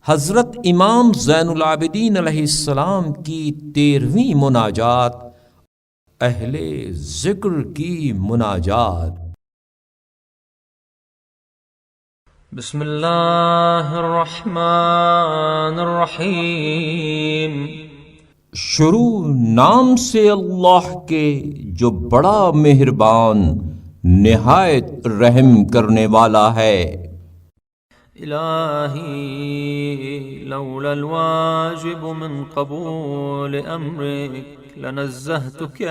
حضرت امام زین العابدین علیہ السلام کی 13ویں مناجات، اہل ذکر کی مناجات۔ بسم اللہ الرحمن الرحیم۔ شروع نام سے اللہ کے جو بڑا مہربان نہایت رحم کرنے والا ہے۔ الہی لولا الواجب من قبول امرک لنزہتک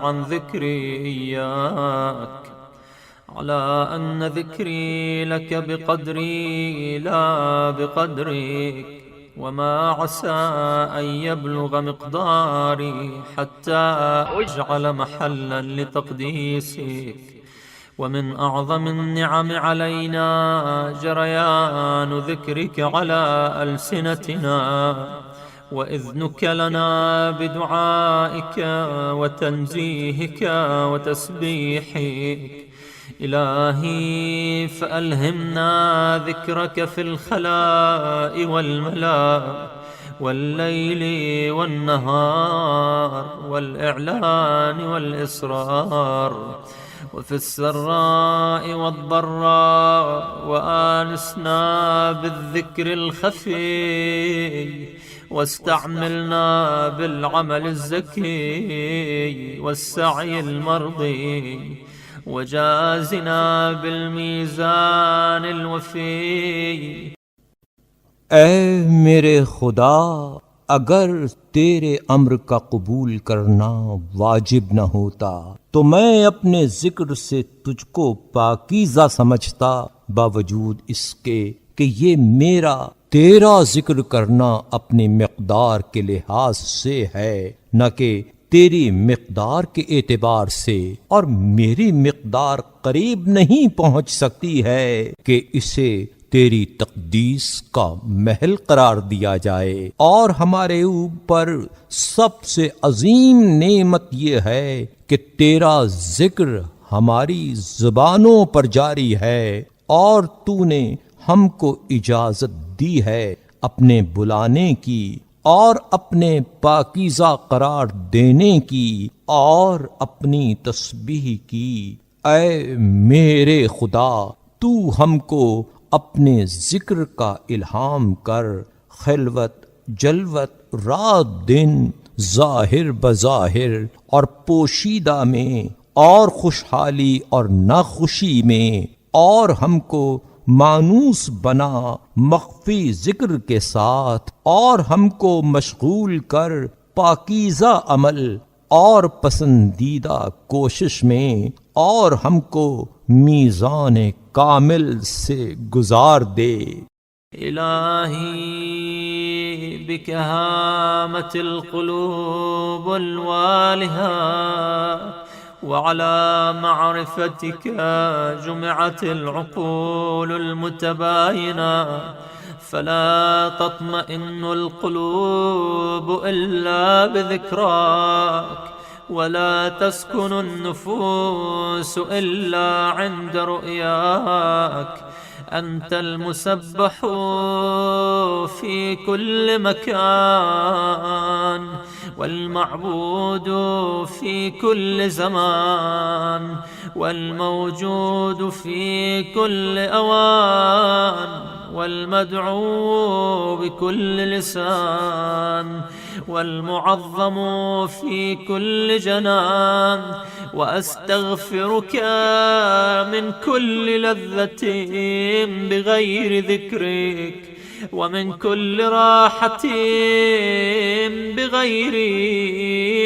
عن ذکری ایاک على أن ذكري لك بقدري لا بقدرك وما عسى أن يبلغ مقداري حتى أجعل محلا لتقديسك. ومن أعظم النعم علينا جريان ذكرك على ألسنتنا وإذنك لنا بدعائك وتنزيهك وتسبيحك. إلهي فألهمنا ذكرك في الخلاء والملاء والليل والنهار والإعلان والإسرار وفي السراء والضراء، وآنسنا بالذكر الخفي واستعملنا بالعمل الزكي والسعي المرضي وجازنا بالمیزان الوفی۔ اے میرے خدا، اگر تیرے امر کا قبول کرنا واجب نہ ہوتا تو میں اپنے ذکر سے تجھ کو پاکیزہ سمجھتا، باوجود اس کے کہ یہ میرا تیرا ذکر کرنا اپنی مقدار کے لحاظ سے ہے، نہ کہ تیری مقدار کے اعتبار سے، اور میری مقدار قریب نہیں پہنچ سکتی ہے کہ اسے تیری تقدیس کا محل قرار دیا جائے۔ اور ہمارے اوپر سب سے عظیم نعمت یہ ہے کہ تیرا ذکر ہماری زبانوں پر جاری ہے، اور تو نے ہم کو اجازت دی ہے اپنے بلانے کی اور اپنے پاکیزہ قرار دینے کی اور اپنی تسبیح کی۔ اے میرے خدا، تو ہم کو اپنے ذکر کا الہام کر، خلوت جلوت رات دن، ظاہر بظاہر اور پوشیدہ میں، اور خوشحالی اور ناخوشی میں، اور ہم کو مانوس بنا مخفی ذکر کے ساتھ، اور ہم کو مشغول کر پاکیزہ عمل اور پسندیدہ کوشش میں، اور ہم کو میزان کامل سے گزار دے۔ الہی بک ہامت القلوب الوالہہ وعلى معرفتك جمعت العقول المتباينة، فلا تطمئن القلوب إلا بذكراك ولا تسكن النفوس إلا عند رؤياك. أنت المسبح في كل مكان والمعبود في كل زمان والموجود في كل أوان والمدعو بكل لسان والمعظم في كل جنان. وأستغفرك من كل لذة بغير ذكرك ومن كل راحة بغير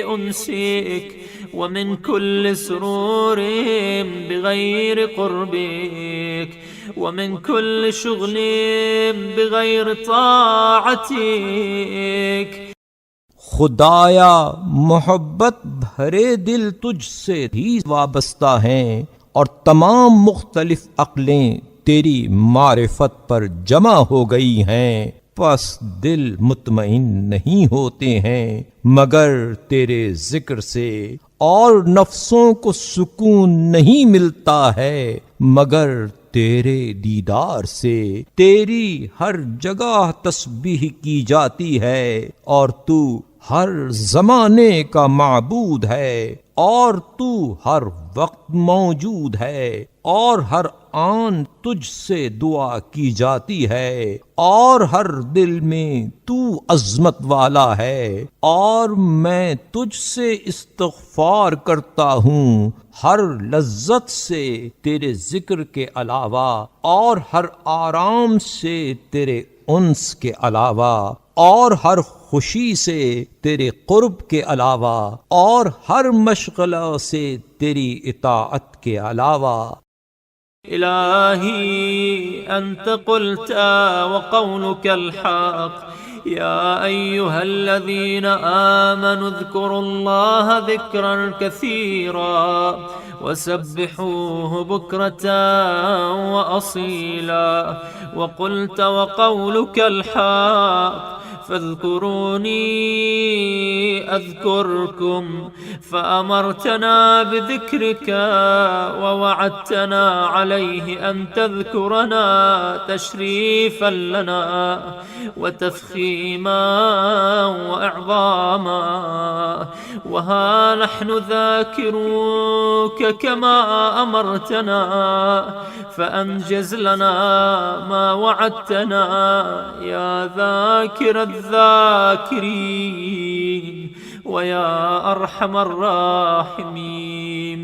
أنسك ومن كل سرور بغير قربك ومن كل شغل بغير طاعتك. خدایا، محبت بھرے دل تجھ سے ہی وابستہ ہیں، اور تمام مختلف عقلیں تیری معرفت پر جمع ہو گئی ہیں، پس دل مطمئن نہیں ہوتے ہیں مگر تیرے ذکر سے، اور نفسوں کو سکون نہیں ملتا ہے مگر تیرے دیدار سے تیری ہر جگہ تسبیح کی جاتی ہے، اور تو ہر زمانے کا معبود ہے، اور تو ہر وقت موجود ہے، اور ہر آن تجھ سے دعا کی جاتی ہے، اور ہر دل میں تو عظمت والا ہے، اور میں تجھ سے استغفار کرتا ہوں ہر لذت سے تیرے ذکر کے علاوہ، اور ہر آرام سے تیرے انس کے علاوہ، اور ہر خوشی سے تیرے قرب کے علاوہ، اور ہر مشغلہ سے تیری اطاعت کے علاوہ۔ إلهي أنت قلت وقولك الحق، يا أيها الذين آمنوا اذكروا الله ذكرا كثيرا وسبحوه بكرة وأصيلا، وقلت وقولك الحق فاذكروني أذكركم، فأمرتنا بذكرك ووعدتنا عليه أن تذكرنا تشريفا لنا وتفخيما وإعظاما، وها نحن ذاكروك كما أمرتنا، فأنجز لنا ما وعدتنا يا ذاكر الذاكرين ويا أرحم الراحمين۔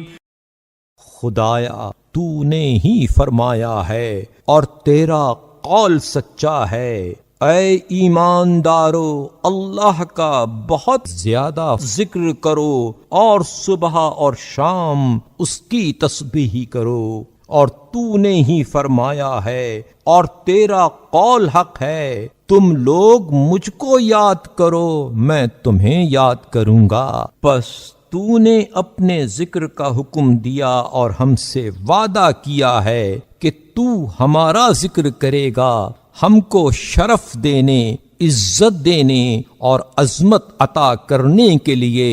خدایا تو نے ہی فرمایا ہے اور تیرا قول سچا ہے، اے ایماندارو اللہ کا بہت زیادہ ذکر کرو، اور صبح اور شام اس کی تسبیح کرو، اور تو نے ہی فرمایا ہے اور تیرا قول حق ہے، تم لوگ مجھ کو یاد کرو میں تمہیں یاد کروں گا۔ پس تو نے اپنے ذکر کا حکم دیا اور ہم سے وعدہ کیا ہے کہ تو ہمارا ذکر کرے گا، ہم کو شرف دینے، عزت دینے اور عظمت عطا کرنے کے لیے،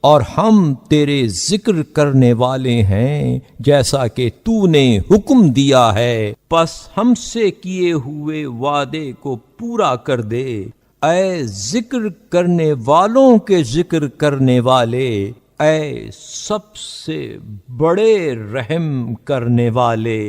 اور ہم تیرے ذکر کرنے والے ہیں جیسا کہ تو نے حکم دیا ہے، پس ہم سے کیے ہوئے وعدے کو پورا کر دے، اے ذکر کرنے والوں کے ذکر کرنے والے، اے سب سے بڑے رحم کرنے والے۔